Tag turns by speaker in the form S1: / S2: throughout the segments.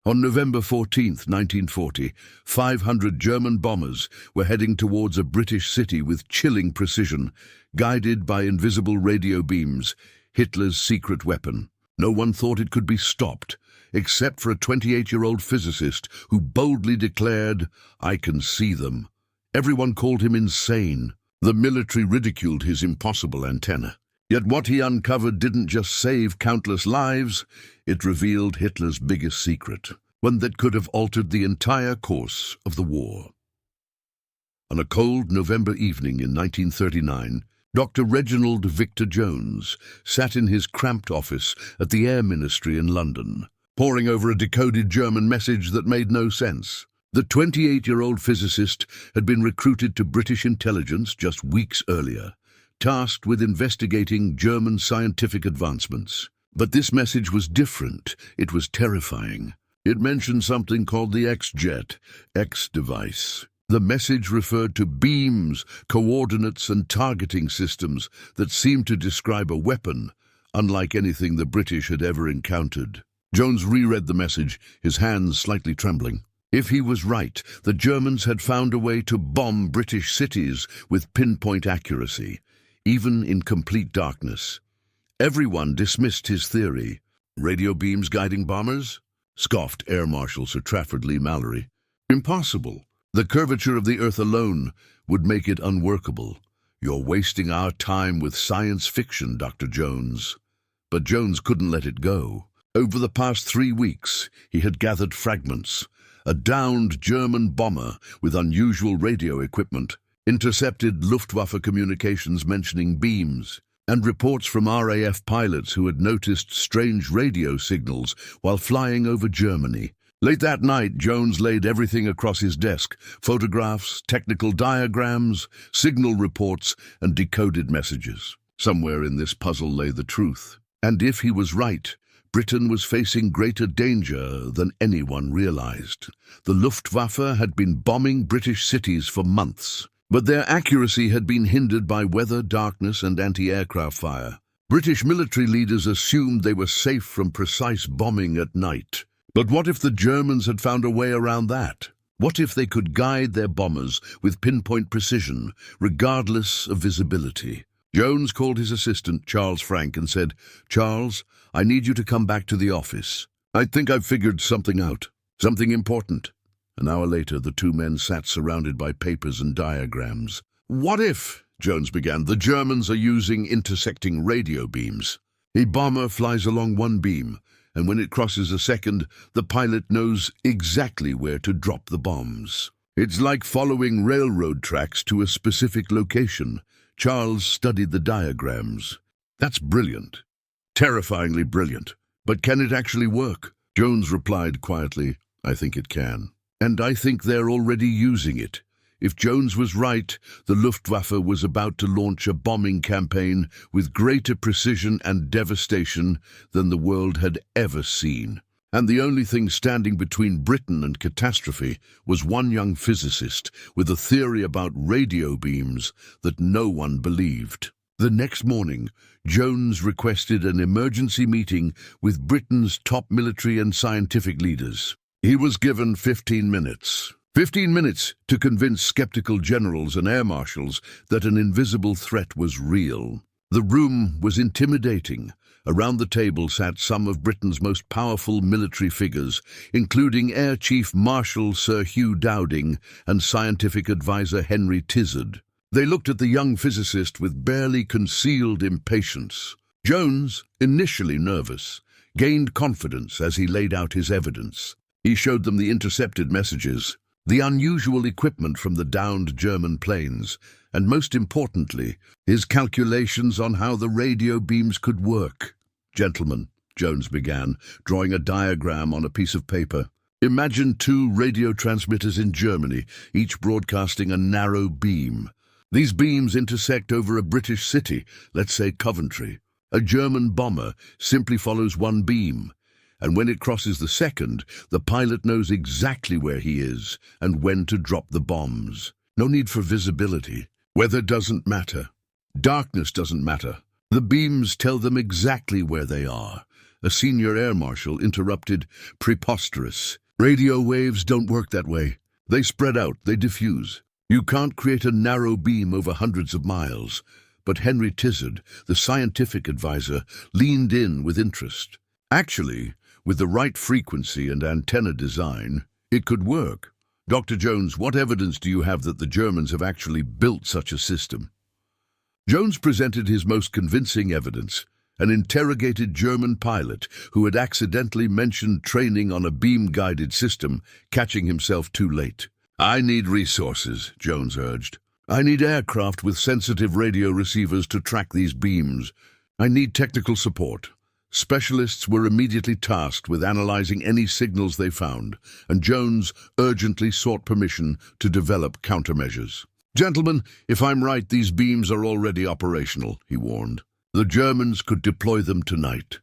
S1: On November 14th, 1940, 500 German bombers were heading towards a British city with chilling precision, guided by invisible radio beams, Hitler's secret weapon. No one thought it could be stopped, except for a 28-year-old physicist who boldly declared, "I can see them." Everyone called him insane. The military ridiculed his impossible antenna. Yet what he uncovered didn't just save countless lives, it revealed Hitler's biggest secret, one that could have altered the entire course of the war. On a cold November evening in 1939, Dr. Reginald Victor Jones sat in his cramped office at the Air Ministry in London, poring over a decoded German message that made no sense. The 28-year-old physicist had been recruited to British intelligence just weeks earlier, tasked with investigating German scientific advancements. But this message was different. It was terrifying. It mentioned something called the X-Jet, X-device. The message referred to beams, coordinates and targeting systems that seemed to describe a weapon, unlike anything the British had ever encountered. Jones reread the message, his hands slightly trembling. If he was right, the Germans had found a way to bomb British cities with pinpoint accuracy, even in complete darkness. Everyone dismissed his theory. Radio beams guiding bombers? Scoffed Air Marshal Sir Trafford Leigh-Mallory. Impossible. The curvature of the Earth alone would make it unworkable. You're wasting our time with science fiction, Dr. Jones. But Jones couldn't let it go. Over the past 3 weeks, he had gathered fragments. A downed German bomber with unusual radio equipment, intercepted Luftwaffe communications mentioning beams, and reports from RAF pilots who had noticed strange radio signals while flying over Germany. Late that night, Jones laid everything across his desk: photographs, technical diagrams, signal reports, and decoded messages. Somewhere in this puzzle lay the truth. And if he was right, Britain was facing greater danger than anyone realized. The Luftwaffe had been bombing British cities for months, but their accuracy had been hindered by weather, darkness, and anti-aircraft fire. British military leaders assumed they were safe from precise bombing at night. But what if the Germans had found a way around that? What if they could guide their bombers with pinpoint precision, regardless of visibility? Jones called his assistant, Charles Frank, and said, "Charles, I need you to come back to the office. I think I've figured something out, something important." An hour later, the two men sat surrounded by papers and diagrams. "What if," Jones began, "the Germans are using intersecting radio beams? A bomber flies along one beam, and when it crosses a second, the pilot knows exactly where to drop the bombs. It's like following railroad tracks to a specific location." Charles studied the diagrams. "That's brilliant. Terrifyingly brilliant. But can it actually work?" Jones replied quietly, "I think it can. And I think they're already using it." If Jones was right, the Luftwaffe was about to launch a bombing campaign with greater precision and devastation than the world had ever seen. And the only thing standing between Britain and catastrophe was one young physicist with a theory about radio beams that no one believed. The next morning, Jones requested an emergency meeting with Britain's top military and scientific leaders. He was given 15 minutes. 15 minutes to convince skeptical generals and air marshals that an invisible threat was real. The room was intimidating. Around the table sat some of Britain's most powerful military figures, including Air Chief Marshal Sir Hugh Dowding and scientific advisor Henry Tizard. They looked at the young physicist with barely concealed impatience. Jones, initially nervous, gained confidence as he laid out his evidence. He showed them the intercepted messages, the unusual equipment from the downed German planes, and most importantly, his calculations on how the radio beams could work. "Gentlemen," Jones began, drawing a diagram on a piece of paper, "imagine 2 radio transmitters in Germany, each broadcasting a narrow beam. These beams intersect over a British city, let's say Coventry. A German bomber simply follows one beam, and when it crosses the second, the pilot knows exactly where he is and when to drop the bombs. No need for visibility. Weather doesn't matter. Darkness doesn't matter. The beams tell them exactly where they are, A senior air marshal interrupted. Preposterous. Radio waves don't work that way. They spread out, they diffuse. You can't create a narrow beam over hundreds of miles. But Henry Tizard, the scientific advisor, leaned in with interest. Actually, with the right frequency and antenna design, it could work. Dr. Jones, what evidence do you have that the Germans have actually built such a system? Jones presented his most convincing evidence, an interrogated German pilot who had accidentally mentioned training on a beam-guided system, catching himself too late. I need resources, Jones urged. I need aircraft with sensitive radio receivers to track these beams. I need technical support. Specialists were immediately tasked with analyzing any signals they found, and Jones urgently sought permission to develop countermeasures. Gentlemen, if I'm right, these beams are already operational, he warned. The Germans could deploy them tonight.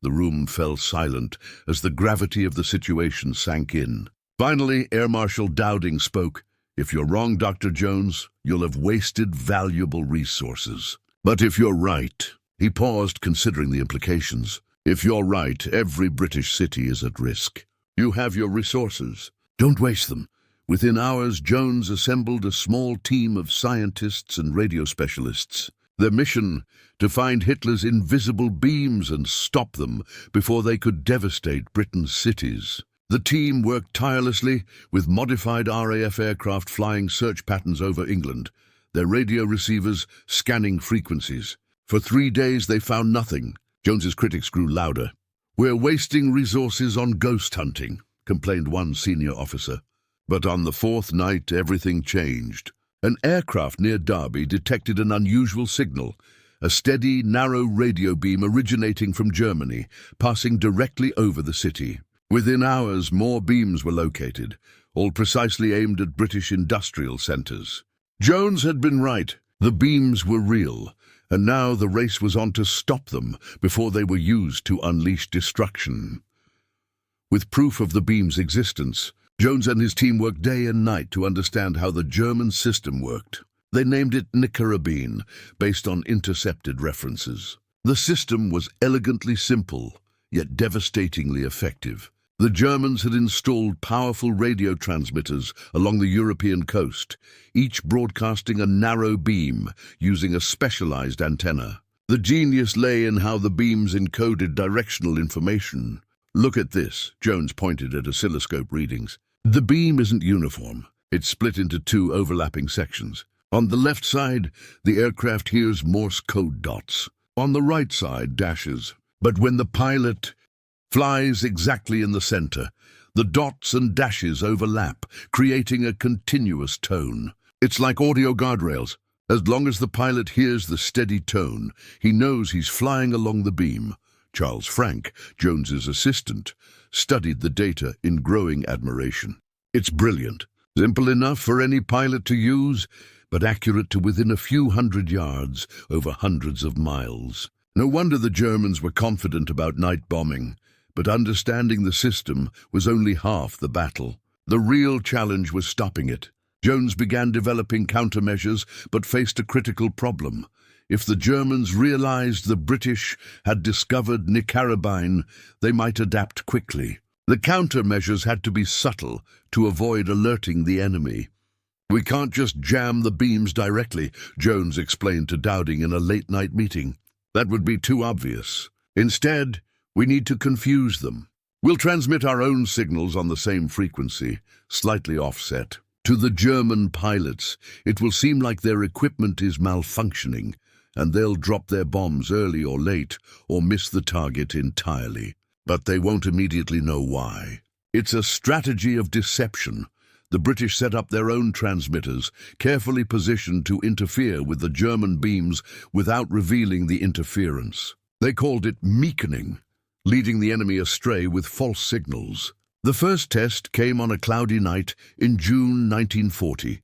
S1: The room fell silent as the gravity of the situation sank in. Finally, Air Marshal Dowding spoke. If you're wrong, Dr. Jones, you'll have wasted valuable resources. But if you're right, he paused, considering the implications. If you're right, every British city is at risk. You have your resources. Don't waste them. Within hours, Jones assembled a small team of scientists and radio specialists. Their mission, to find Hitler's invisible beams and stop them before they could devastate Britain's cities. The team worked tirelessly, with modified RAF aircraft flying search patterns over England, their radio receivers scanning frequencies. For 3 days they found nothing. Jones's critics grew louder. We're wasting resources on ghost hunting, complained one senior officer. But on the 4th night, everything changed. An aircraft near Derby detected an unusual signal, a steady, narrow radio beam originating from Germany, passing directly over the city. Within hours, more beams were located, all precisely aimed at British industrial centres. Jones had been right. The beams were real, and now the race was on to stop them before they were used to unleash destruction. With proof of the beam's existence, Jones and his team worked day and night to understand how the German system worked. They named it Nicarabine, based on intercepted references. The system was elegantly simple, yet devastatingly effective. The Germans had installed powerful radio transmitters along the European coast, each broadcasting a narrow beam using a specialized antenna. The genius lay in how the beams encoded directional information. Look at this, Jones pointed at oscilloscope readings. The beam isn't uniform. It's split into 2 overlapping sections. On the left side, the aircraft hears Morse code dots. On the right side, dashes. But when the pilot flies exactly in the center, the dots and dashes overlap, creating a continuous tone. It's like audio guardrails. As long as the pilot hears the steady tone, he knows he's flying along the beam. Charles Frank, Jones's assistant, studied the data in growing admiration. It's brilliant. Simple enough for any pilot to use, but accurate to within a few hundred yards over hundreds of miles. No wonder the Germans were confident about night bombing, but understanding the system was only half the battle. The real challenge was stopping it. Jones began developing countermeasures, but faced a critical problem. If the Germans realized the British had discovered Nicarabine, they might adapt quickly. The countermeasures had to be subtle to avoid alerting the enemy. We can't just jam the beams directly, Jones explained to Dowding in a late-night meeting. That would be too obvious. Instead, we need to confuse them. We'll transmit our own signals on the same frequency, slightly offset. To the German pilots, it will seem like their equipment is malfunctioning, and they'll drop their bombs early or late, or miss the target entirely. But they won't immediately know why. It's a strategy of deception. The British set up their own transmitters, carefully positioned to interfere with the German beams without revealing the interference. They called it meakening, leading the enemy astray with false signals. The first test came on a cloudy night in June 1940.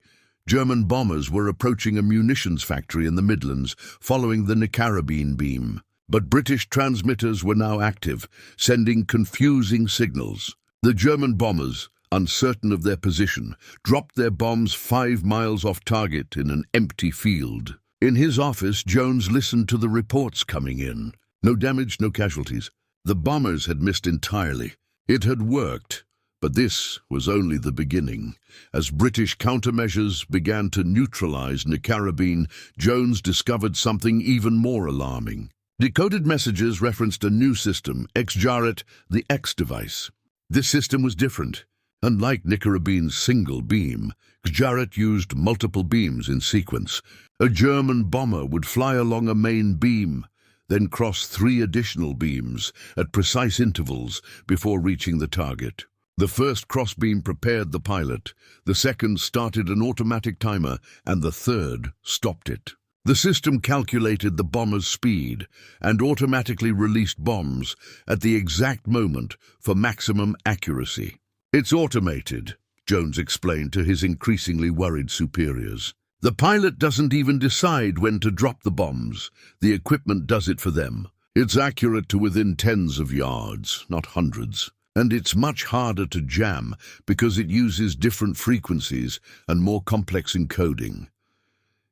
S1: German bombers were approaching a munitions factory in the Midlands, following the Nicarabine beam. But British transmitters were now active, sending confusing signals. The German bombers, uncertain of their position, dropped their bombs 5 miles off target in an empty field. In his office, Jones listened to the reports coming in. No damage, no casualties. The bombers had missed entirely. It had worked, but this was only the beginning. As British countermeasures began to neutralize Nicarabine, Jones discovered something even more alarming. Decoded messages referenced a new system, Xjaret, the X device. This system was different. Unlike Nicarabine's single beam, Xjaret used multiple beams in sequence. A German bomber would fly along a main beam, then cross 3 additional beams at precise intervals before reaching the target. The first crossbeam prepared the pilot, the second started an automatic timer, and the third stopped it. The system calculated the bomber's speed and automatically released bombs at the exact moment for maximum accuracy. "It's automated," Jones explained to his increasingly worried superiors. "The pilot doesn't even decide when to drop the bombs. The equipment does it for them. It's accurate to within tens of yards, not hundreds. And it's much harder to jam because it uses different frequencies and more complex encoding."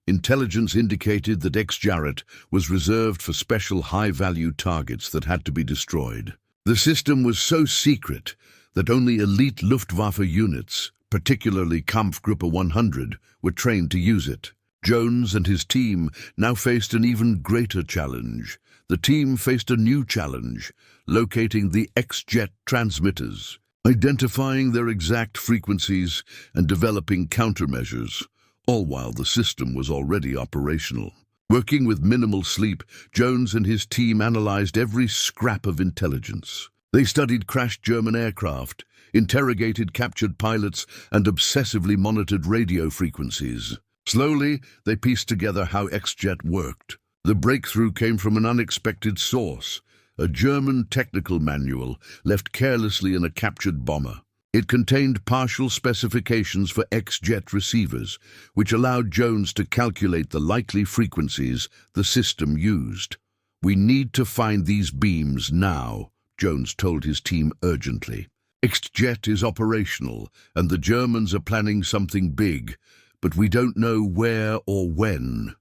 S1: Intelligence indicated that Xjaret was reserved for special high-value targets that had to be destroyed. The system was so secret that only elite Luftwaffe units, particularly Kampfgruppe 100, were trained to use it. Jones and his team now faced an even greater challenge. The team faced a new challenge, locating the X-jet transmitters, identifying their exact frequencies, and developing countermeasures, all while the system was already operational. Working with minimal sleep, Jones and his team analyzed every scrap of intelligence. They studied crashed German aircraft, interrogated captured pilots, and obsessively monitored radio frequencies. Slowly, they pieced together how X-jet worked. The breakthrough came from an unexpected source, a German technical manual left carelessly in a captured bomber. It contained partial specifications for X-jet receivers, which allowed Jones to calculate the likely frequencies the system used. "We need to find these beams now," Jones told his team urgently. "X-jet is operational, and the Germans are planning something big, but we don't know where or when."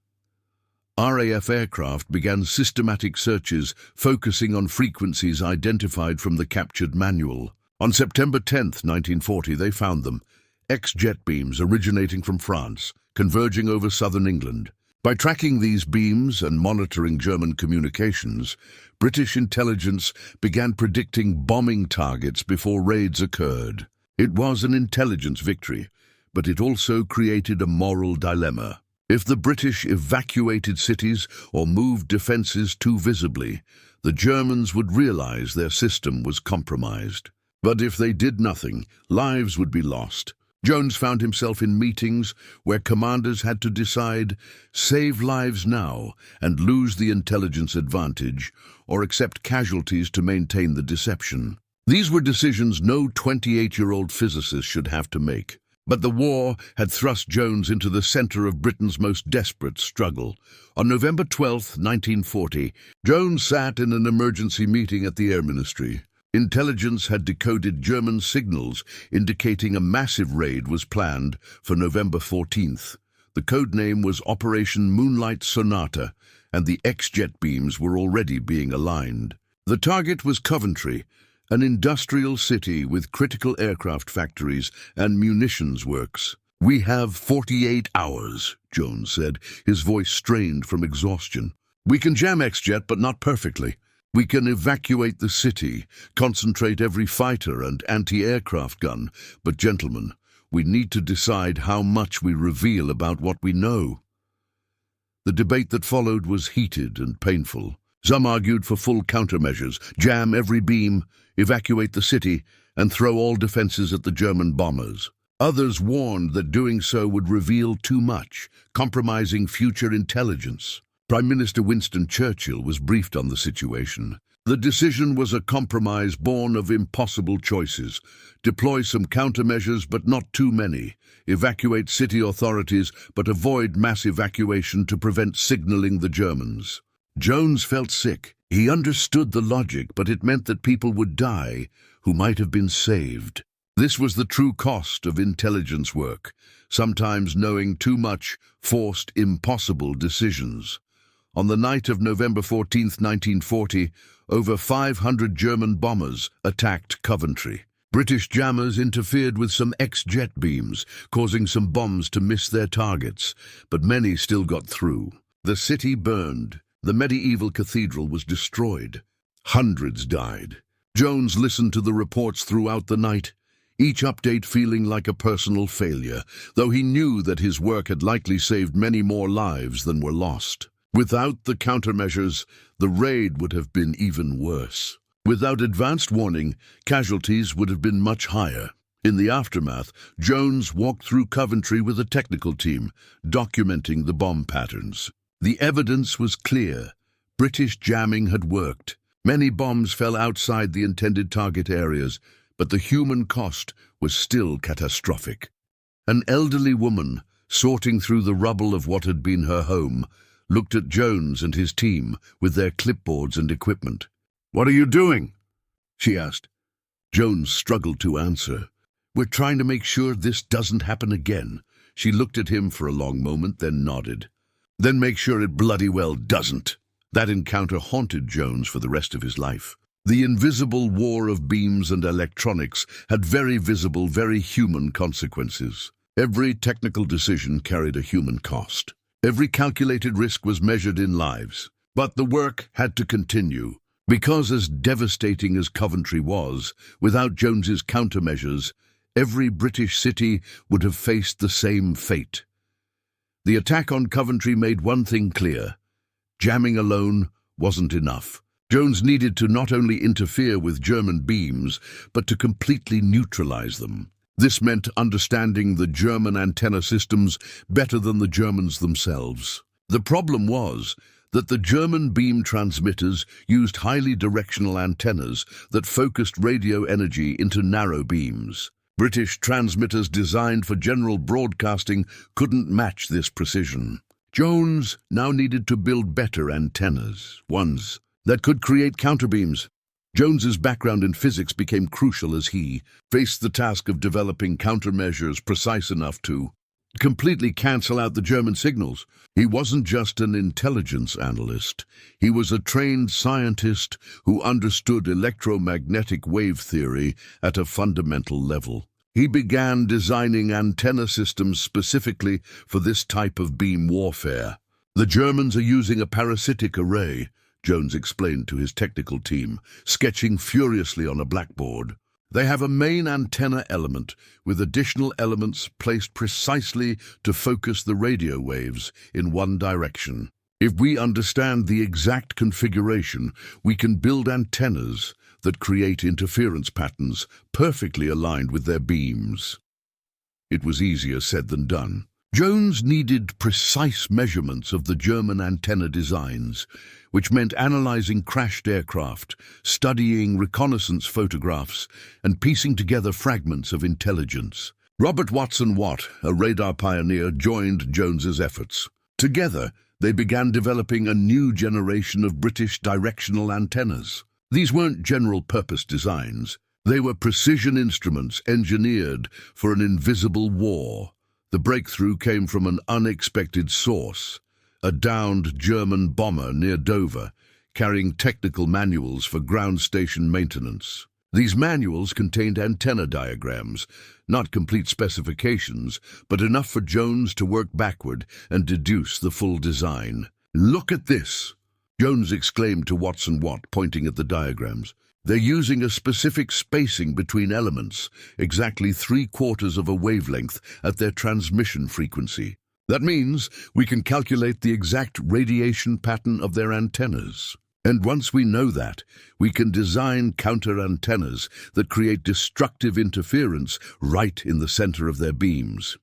S1: RAF aircraft began systematic searches focusing on frequencies identified from the captured manual. On September 10, 1940, they found them, X-jet beams originating from France, converging over southern England. By tracking these beams and monitoring German communications, British intelligence began predicting bombing targets before raids occurred. It was an intelligence victory, but it also created a moral dilemma. If the British evacuated cities or moved defenses too visibly, the Germans would realize their system was compromised. But if they did nothing, lives would be lost. Jones found himself in meetings where commanders had to decide, save lives now and lose the intelligence advantage, or accept casualties to maintain the deception. These were decisions no 28-year-old physicist should have to make. But the war had thrust Jones into the center of Britain's most desperate struggle. On November 12, 1940, Jones sat in an emergency meeting at the Air Ministry. Intelligence had decoded German signals indicating a massive raid was planned for November 14th. The codename was Operation Moonlight Sonata, and the X-jet beams were already being aligned. The target was Coventry, an industrial city with critical aircraft factories and munitions works. "We have 48 hours, Jones said, his voice strained from exhaustion. "We can jam X-jet, but not perfectly. We can evacuate the city, concentrate every fighter and anti-aircraft gun, but gentlemen, we need to decide how much we reveal about what we know." The debate that followed was heated and painful. Some argued for full countermeasures, jam every beam, evacuate the city, and throw all defenses at the German bombers. Others warned that doing so would reveal too much, compromising future intelligence. Prime Minister Winston Churchill was briefed on the situation. The decision was a compromise born of impossible choices. Deploy some countermeasures, but not too many. Evacuate city authorities, but avoid mass evacuation to prevent signaling the Germans. Jones felt sick. He understood the logic, but it meant that people would die who might have been saved. This was the true cost of intelligence work. Sometimes knowing too much forced impossible decisions. On the night of November 14, 1940, over 500 German bombers attacked Coventry. British jammers interfered with some X-jet beams, causing some bombs to miss their targets, but many still got through. The city burned. The medieval cathedral was destroyed. Hundreds died. Jones listened to the reports throughout the night, each update feeling like a personal failure, though he knew that his work had likely saved many more lives than were lost. Without the countermeasures, the raid would have been even worse. Without advanced warning, casualties would have been much higher. In the aftermath, Jones walked through Coventry with a technical team, documenting the bomb patterns. The evidence was clear. British jamming had worked. Many bombs fell outside the intended target areas, but the human cost was still catastrophic. An elderly woman, sorting through the rubble of what had been her home, looked at Jones and his team with their clipboards and equipment. "What are you doing?" she asked. Jones struggled to answer. "We're trying to make sure this doesn't happen again." She looked at him for a long moment, then nodded. "Then make sure it bloody well doesn't." That encounter haunted Jones for the rest of his life. The invisible war of beams and electronics had very visible, very human consequences. Every technical decision carried a human cost. Every calculated risk was measured in lives. But the work had to continue, because as devastating as Coventry was, without Jones's countermeasures, every British city would have faced the same fate. The attack on Coventry made one thing clear: jamming alone wasn't enough. Jones needed to not only interfere with German beams, but to completely neutralize them. This meant understanding the German antenna systems better than the Germans themselves. The problem was that the German beam transmitters used highly directional antennas that focused radio energy into narrow beams. British transmitters designed for general broadcasting couldn't match this precision. Jones now needed to build better antennas, ones that could create counterbeams. Jones's background in physics became crucial as he faced the task of developing countermeasures precise enough to completely cancel out the German signals. He wasn't just an intelligence analyst. He was a trained scientist who understood electromagnetic wave theory at a fundamental level. He began designing antenna systems specifically for this type of beam warfare. "The Germans are using a parasitic array," Jones explained to his technical team, sketching furiously on a blackboard. "They have a main antenna element, with additional elements placed precisely to focus the radio waves in one direction. If we understand the exact configuration, we can build antennas that create interference patterns perfectly aligned with their beams." It was easier said than done. Jones needed precise measurements of the German antenna designs, which meant analyzing crashed aircraft, studying reconnaissance photographs, and piecing together fragments of intelligence. Robert Watson Watt, a radar pioneer, joined Jones's efforts. Together, they began developing a new generation of British directional antennas. These weren't general-purpose designs. They were precision instruments engineered for an invisible war. The breakthrough came from an unexpected source: a downed German bomber near Dover, carrying technical manuals for ground station maintenance. These manuals contained antenna diagrams, not complete specifications, but enough for Jones to work backward and deduce the full design. "Look at this!" Jones exclaimed to Watson Watt, pointing at the diagrams. "They're using a specific spacing between elements, exactly 3/4 of a wavelength at their transmission frequency. That means we can calculate the exact radiation pattern of their antennas. And once we know that, we can design counter-antennas that create destructive interference right in the center of their beams."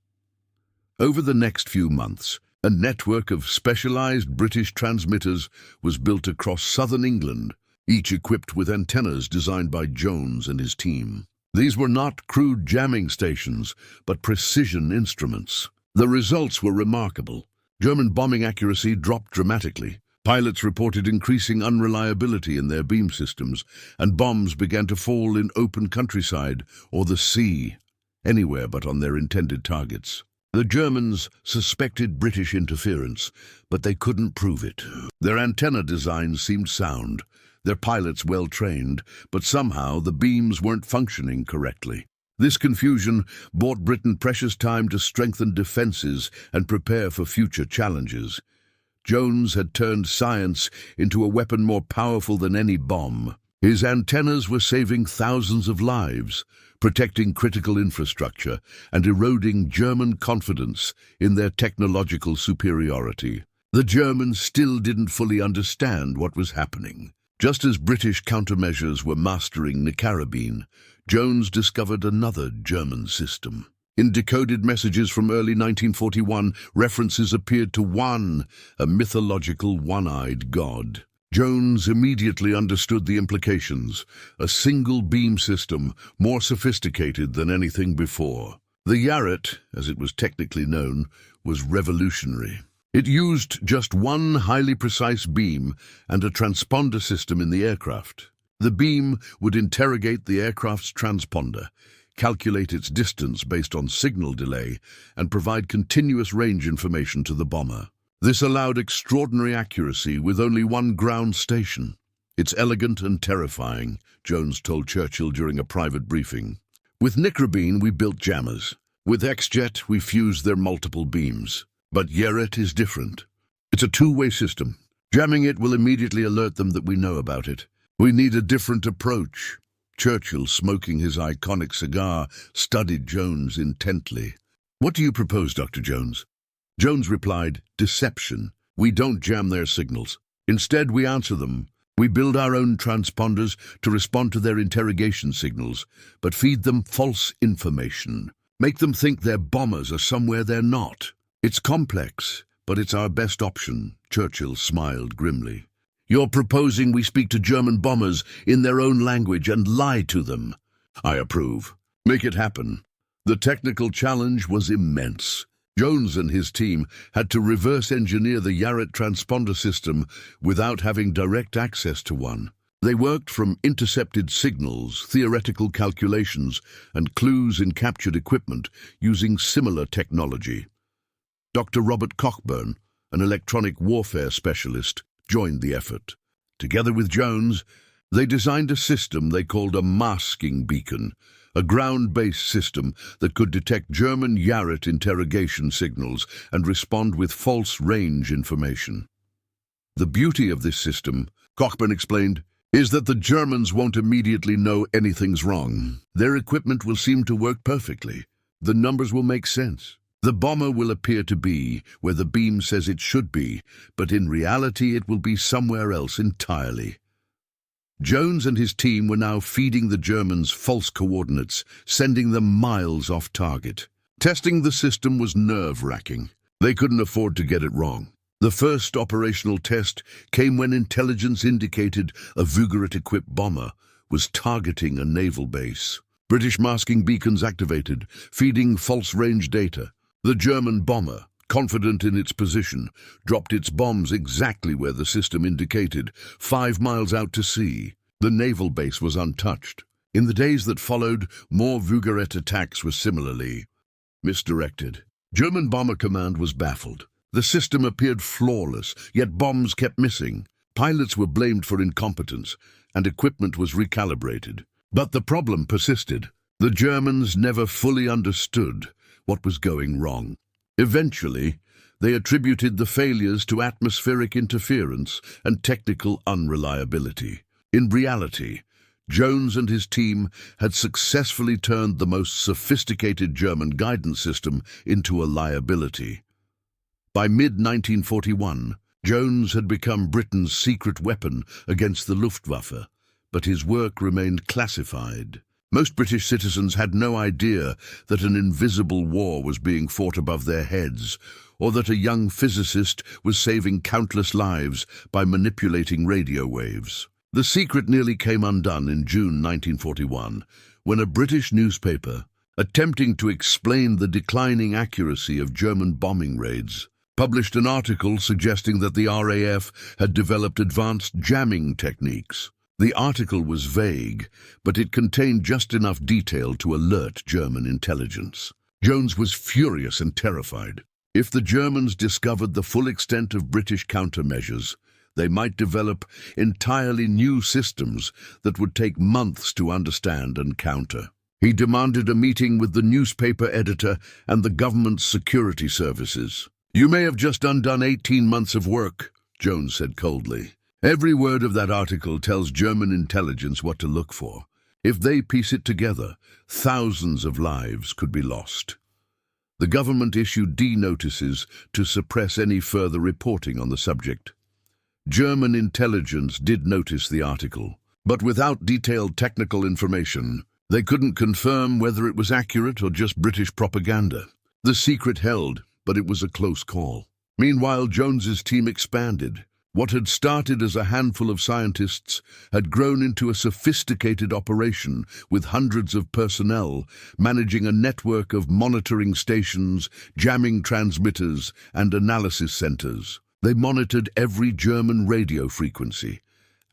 S1: Over the next few months, a network of specialized British transmitters was built across southern England, each equipped with antennas designed by Jones and his team. These were not crude jamming stations, but precision instruments. The results were remarkable. German bombing accuracy dropped dramatically. Pilots reported increasing unreliability in their beam systems, and bombs began to fall in open countryside or the sea, anywhere but on their intended targets. The Germans suspected British interference, but they couldn't prove it. Their antenna designs seemed sound. their pilots well-trained, but somehow the beams weren't functioning correctly. This confusion bought Britain precious time to strengthen defenses and prepare for future challenges. Jones had turned science into a weapon more powerful than any bomb. His antennas were saving thousands of lives, protecting critical infrastructure, and eroding German confidence in their technological superiority. The Germans still didn't fully understand what was happening. Just as British countermeasures were mastering the Caribbean, Jones discovered another German system. In decoded messages from early 1941, references appeared to one, a mythological one-eyed god. Jones immediately understood the implications, a single beam system more sophisticated than anything before. The Yarret, as it was technically known, was revolutionary. It used just one highly precise beam and a transponder system in the aircraft. The beam would interrogate the aircraft's transponder, calculate its distance based on signal delay, and provide continuous range information to the bomber. This allowed extraordinary accuracy with only one ground station. "It's elegant and terrifying," Jones told Churchill during a private briefing. "With Nickrabine, we built jammers. With X-Jet, we fused their multiple beams. But Yarret is different. It's a two-way system. Jamming it will immediately alert them that we know about it. We need a different approach." Churchill, smoking his iconic cigar, studied Jones intently. "What do you propose, Dr. Jones?" Jones replied, "Deception. We don't jam their signals. Instead, we answer them. We build our own transponders to respond to their interrogation signals, but feed them false information. Make them think their bombers are somewhere they're not. It's complex, but it's our best option." Churchill smiled grimly. "You're proposing we speak to German bombers in their own language and lie to them?" "I approve. Make it happen." The technical challenge was immense. Jones and his team had to reverse engineer the Yarret transponder system without having direct access to one. They worked from intercepted signals, theoretical calculations, and clues in captured equipment using similar technology. Dr. Robert Cockburn, an electronic warfare specialist, joined the effort. Together with Jones, they designed a system they called a masking beacon, a ground-based system that could detect German Yarret interrogation signals and respond with false range information. "The beauty of this system," Cockburn explained, "is that the Germans won't immediately know anything's wrong. Their equipment will seem to work perfectly. The numbers will make sense. The bomber will appear to be where the beam says it should be, but in reality it will be somewhere else entirely." Jones and his team were now feeding the Germans false coordinates, sending them miles off target. Testing the system was nerve-wracking. They couldn't afford to get it wrong. The first operational test came when intelligence indicated a Vugaret-equipped bomber was targeting a naval base. British masking beacons activated, feeding false range data. The German bomber, confident in its position, dropped its bombs exactly where the system indicated, 5 miles out to sea. The naval base was untouched. In the days that followed, more Vugaret attacks were similarly misdirected. German Bomber Command was baffled. The system appeared flawless, yet bombs kept missing. Pilots were blamed for incompetence, and equipment was recalibrated. But the problem persisted. The Germans never fully understood what was going wrong. Eventually, they attributed the failures to atmospheric interference and technical unreliability. In reality, Jones and his team had successfully turned the most sophisticated German guidance system into a liability. By mid-1941, Jones had become Britain's secret weapon against the Luftwaffe, but his work remained classified. Most British citizens had no idea that an invisible war was being fought above their heads, or that a young physicist was saving countless lives by manipulating radio waves. The secret nearly came undone in June 1941, when a British newspaper, attempting to explain the declining accuracy of German bombing raids, published an article suggesting that the RAF had developed advanced jamming techniques. The article was vague, but it contained just enough detail to alert German intelligence. Jones was furious and terrified. If the Germans discovered the full extent of British countermeasures, They might develop entirely new systems that would take months to understand and counter. He demanded a meeting with the newspaper editor and the government's security services. "You may have just undone 18 months of work," Jones said coldly. "Every word of that article tells German intelligence what to look for. If they piece it together, thousands of lives could be lost." The government issued D-notices to suppress any further reporting on the subject. German intelligence did notice the article, but without detailed technical information, they couldn't confirm whether it was accurate or just British propaganda. The secret held, but it was a close call. Meanwhile, Jones's team expanded. What had started as a handful of scientists had grown into a sophisticated operation with hundreds of personnel managing a network of monitoring stations, jamming transmitters, and analysis centers. They monitored every German radio frequency,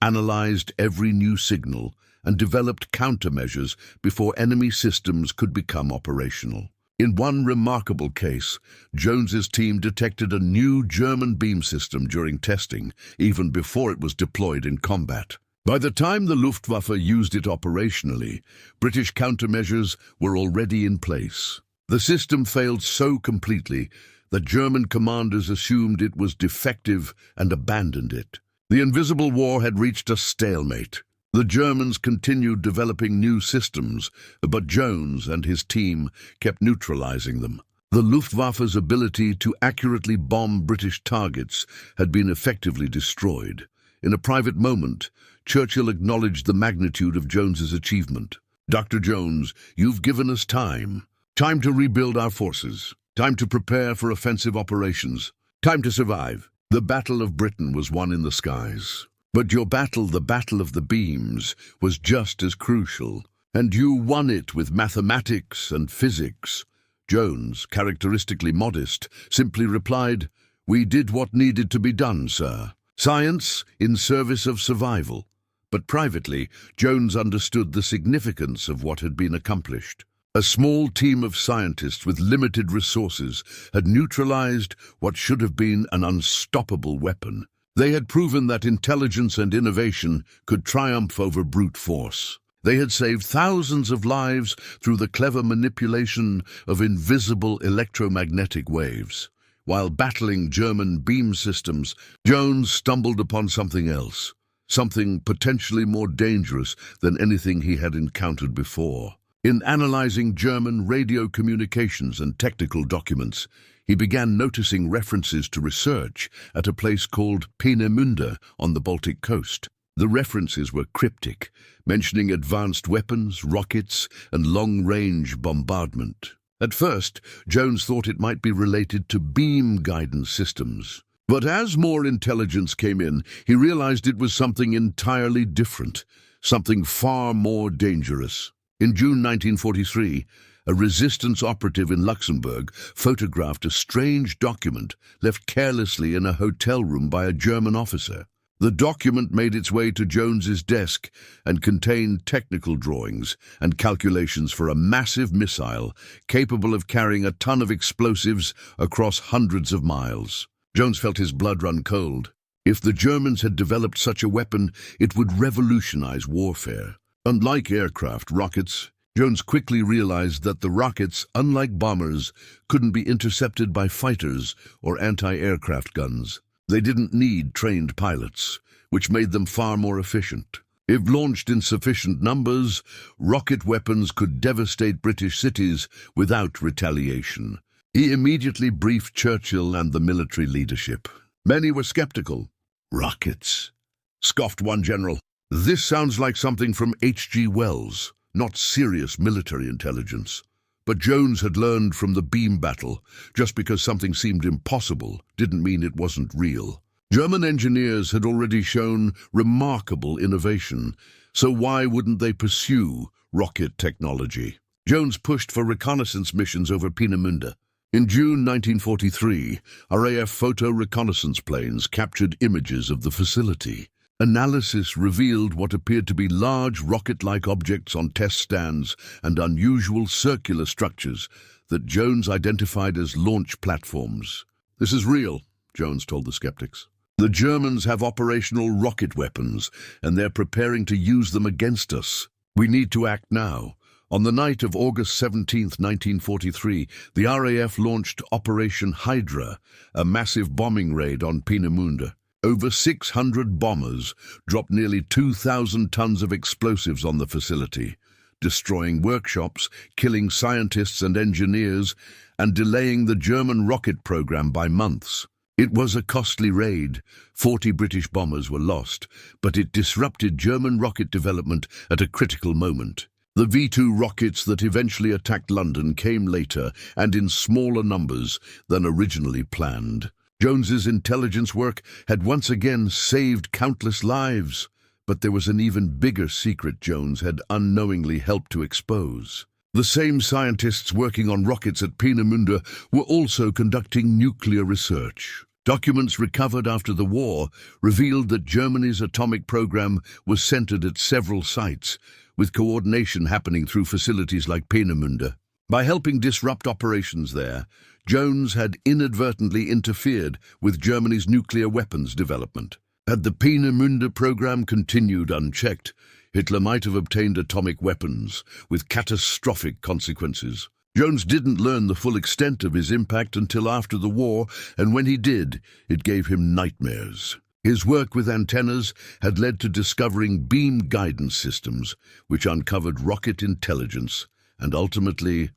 S1: analyzed every new signal, and developed countermeasures before enemy systems could become operational. In one remarkable case, Jones's team detected a new German beam system during testing, even before it was deployed in combat. By the time the Luftwaffe used it operationally, British countermeasures were already in place. The system failed so completely that German commanders assumed it was defective and abandoned it. The Invisible War had reached a stalemate. The Germans continued developing new systems, but Jones and his team kept neutralizing them. The Luftwaffe's ability to accurately bomb British targets had been effectively destroyed. In a private moment, Churchill acknowledged the magnitude of Jones's achievement. "Dr. Jones, you've given us time. Time to rebuild our forces. Time to prepare for offensive operations. Time to survive." The Battle of Britain was won in the skies. But your battle, the Battle of the Beams, was just as crucial. And you won it with mathematics and physics. Jones, characteristically modest, simply replied, "We did what needed to be done, sir. Science in service of survival." But privately, Jones understood the significance of what had been accomplished. A small team of scientists with limited resources had neutralized what should have been an unstoppable weapon. They had proven that intelligence and innovation could triumph over brute force. They had saved thousands of lives through the clever manipulation of invisible electromagnetic waves. While battling German beam systems, Jones stumbled upon something else, something potentially more dangerous than anything he had encountered before. In analyzing German radio communications and technical documents, he began noticing references to research at a place called Peenemünde on the Baltic coast. The references were cryptic, mentioning advanced weapons, rockets, and long-range bombardment. At first, Jones thought it might be related to beam guidance systems. But as more intelligence came in, he realized it was something entirely different, something far more dangerous. In June 1943, a resistance operative in Luxembourg photographed a strange document left carelessly in a hotel room by a German officer. The document made its way to Jones's desk and contained technical drawings and calculations for a massive missile capable of carrying a ton of explosives across hundreds of miles. Jones felt his blood run cold. If the Germans had developed such a weapon, it would revolutionize warfare. Unlike aircraft rockets, Jones quickly realized that the rockets, unlike bombers, couldn't be intercepted by fighters or anti-aircraft guns. They didn't need trained pilots, which made them far more efficient. If launched in sufficient numbers, rocket weapons could devastate British cities without retaliation. He immediately briefed Churchill and the military leadership. Many were skeptical. "Rockets?" scoffed one general. "This sounds like something from H.G. Wells, not serious military intelligence." But Jones had learned from the beam battle, just because something seemed impossible didn't mean it wasn't real. German engineers had already shown remarkable innovation, so why wouldn't they pursue rocket technology? Jones pushed for reconnaissance missions over Peenemünde. In June 1943, RAF photo reconnaissance planes captured images of the facility. Analysis revealed what appeared to be large rocket-like objects on test stands and unusual circular structures that Jones identified as launch platforms. "This is real," Jones told the skeptics. The Germans have operational rocket weapons, and they're preparing to use them against us. We need to act now. On the night of August 17, 1943, the RAF launched Operation Hydra, a massive bombing raid on Peenemünde. Over 600 bombers dropped nearly 2,000 tons of explosives on the facility, destroying workshops, killing scientists and engineers, and delaying the German rocket program by months. It was a costly raid. 40 British bombers were lost, but it disrupted German rocket development at a critical moment. The V-2 rockets that eventually attacked London came later and in smaller numbers than originally planned. Jones's intelligence work had once again saved countless lives, but there was an even bigger secret Jones had unknowingly helped to expose. The same scientists working on rockets at Peenemünde were also conducting nuclear research. Documents recovered after the war revealed that Germany's atomic program was centered at several sites, with coordination happening through facilities like Peenemünde. By helping disrupt operations there, Jones had inadvertently interfered with Germany's nuclear weapons development. Had the Peenemünde program continued unchecked, Hitler might have obtained atomic weapons, with catastrophic consequences. Jones didn't learn the full extent of his impact until after the war, and when he did, it gave him nightmares. His work with antennas had led to discovering beam guidance systems, which uncovered rocket intelligence and ultimately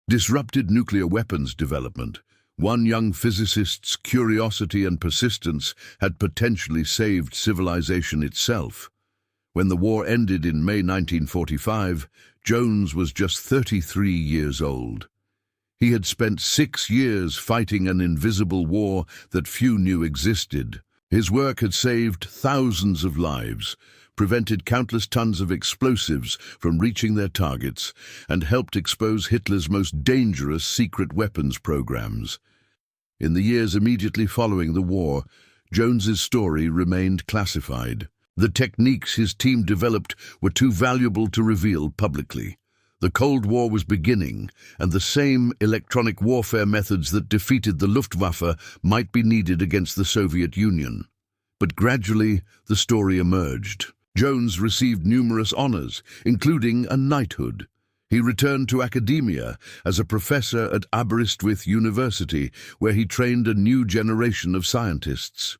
S1: disrupted nuclear weapons development. One young physicist's curiosity and persistence had potentially saved civilization itself. When the war ended in May 1945, Jones was just 33 years old. He had spent 6 years fighting an invisible war that few knew existed. His work had saved thousands of lives, prevented countless tons of explosives from reaching their targets, and helped expose Hitler's most dangerous secret weapons programs. In the years immediately following the war, Jones's story remained classified. The techniques his team developed were too valuable to reveal publicly. The Cold War was beginning, and the same electronic warfare methods that defeated the Luftwaffe might be needed against the Soviet Union. But gradually, the story emerged. Jones received numerous honors, including a knighthood. He returned to academia as a professor at Aberystwyth University, where he trained a new generation of scientists.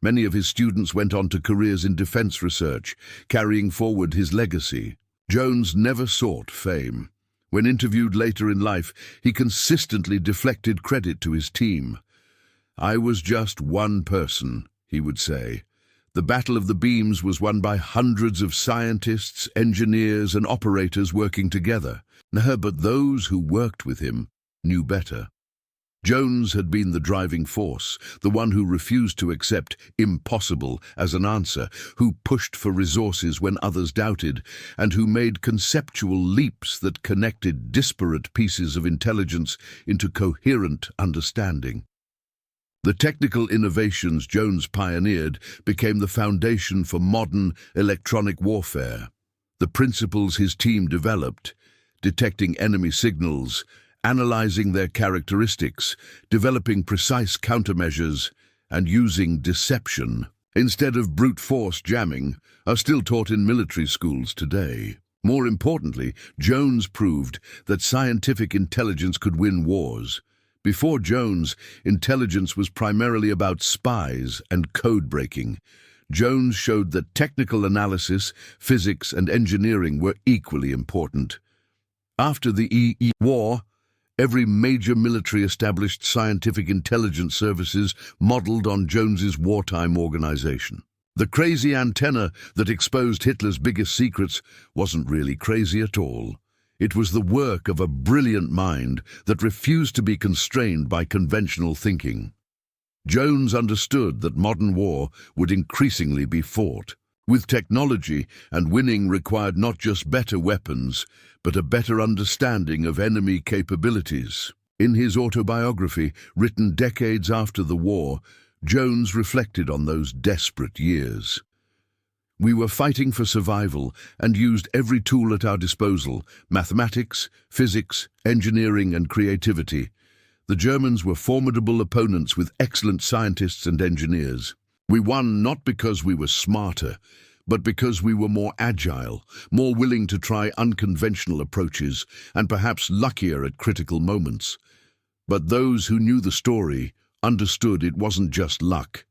S1: Many of his students went on to careers in defense research, carrying forward his legacy. Jones never sought fame. When interviewed later in life, he consistently deflected credit to his team. "I was just one person," he would say. "The Battle of the Beams was won by hundreds of scientists, engineers, and operators working together. But those who worked with him knew better." Jones had been the driving force, the one who refused to accept impossible as an answer, who pushed for resources when others doubted, and who made conceptual leaps that connected disparate pieces of intelligence into coherent understanding. The technical innovations Jones pioneered became the foundation for modern electronic warfare. The principles his team developed, detecting enemy signals, analyzing their characteristics, developing precise countermeasures, and using deception instead of brute force jamming, are still taught in military schools today. More importantly, Jones proved that scientific intelligence could win wars. Before Jones, intelligence was primarily about spies and code breaking. Jones showed that technical analysis, physics, and engineering were equally important. After the War, every major military established scientific intelligence services modeled on Jones's wartime organization. The crazy antenna that exposed Hitler's biggest secrets wasn't really crazy at all. It was the work of a brilliant mind that refused to be constrained by conventional thinking. Jones understood that modern war would increasingly be fought with technology, and winning required not just better weapons, but a better understanding of enemy capabilities. In his autobiography, written decades after the war, Jones reflected on those desperate years. "We were fighting for survival and used every tool at our disposal: mathematics, physics, engineering, and creativity. The Germans were formidable opponents with excellent scientists and engineers. We won not because we were smarter, but because we were more agile, more willing to try unconventional approaches, and perhaps luckier at critical moments. But those who knew the story understood it wasn't just luck.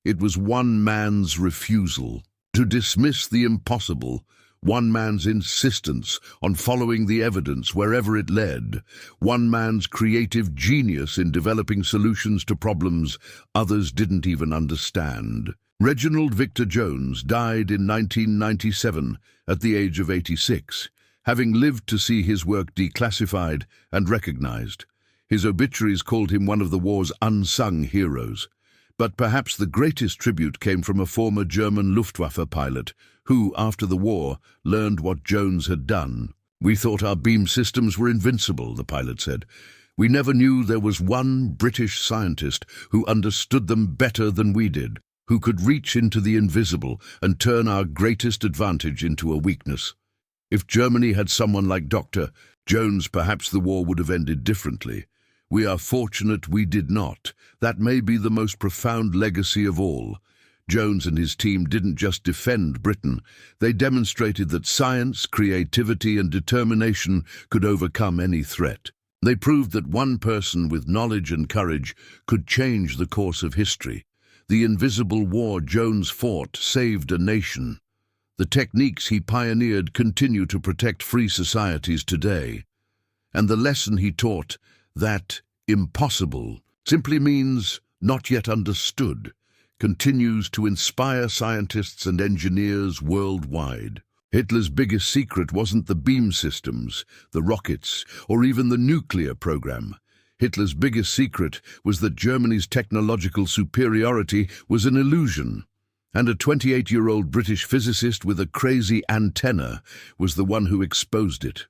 S1: It was one man's refusal to dismiss the impossible, one man's insistence on following the evidence wherever it led, one man's creative genius in developing solutions to problems others didn't even understand. Reginald Victor Jones died in 1997 at the age of 86, having lived to see his work declassified and recognized. His obituaries called him one of the war's unsung heroes. But perhaps the greatest tribute came from a former German Luftwaffe pilot who, after the war, learned what Jones had done. "We thought our beam systems were invincible," the pilot said. "We never knew there was one British scientist who understood them better than we did, who could reach into the invisible and turn our greatest advantage into a weakness. If Germany had someone like Dr. Jones, perhaps the war would have ended differently. We are fortunate we did not. That may be the most profound legacy of all. Jones and his team didn't just defend Britain. They demonstrated that science, creativity, and determination could overcome any threat. They proved that one person with knowledge and courage could change the course of history. The invisible war Jones fought saved a nation. The techniques he pioneered continue to protect free societies today. And the lesson he taught, that impossible simply means not yet understood, continues to inspire scientists and engineers worldwide. Hitler's biggest secret wasn't the beam systems, the rockets, or even the nuclear program. Hitler's biggest secret was that Germany's technological superiority was an illusion, and a 28-year-old British physicist with a crazy antenna was the one who exposed it.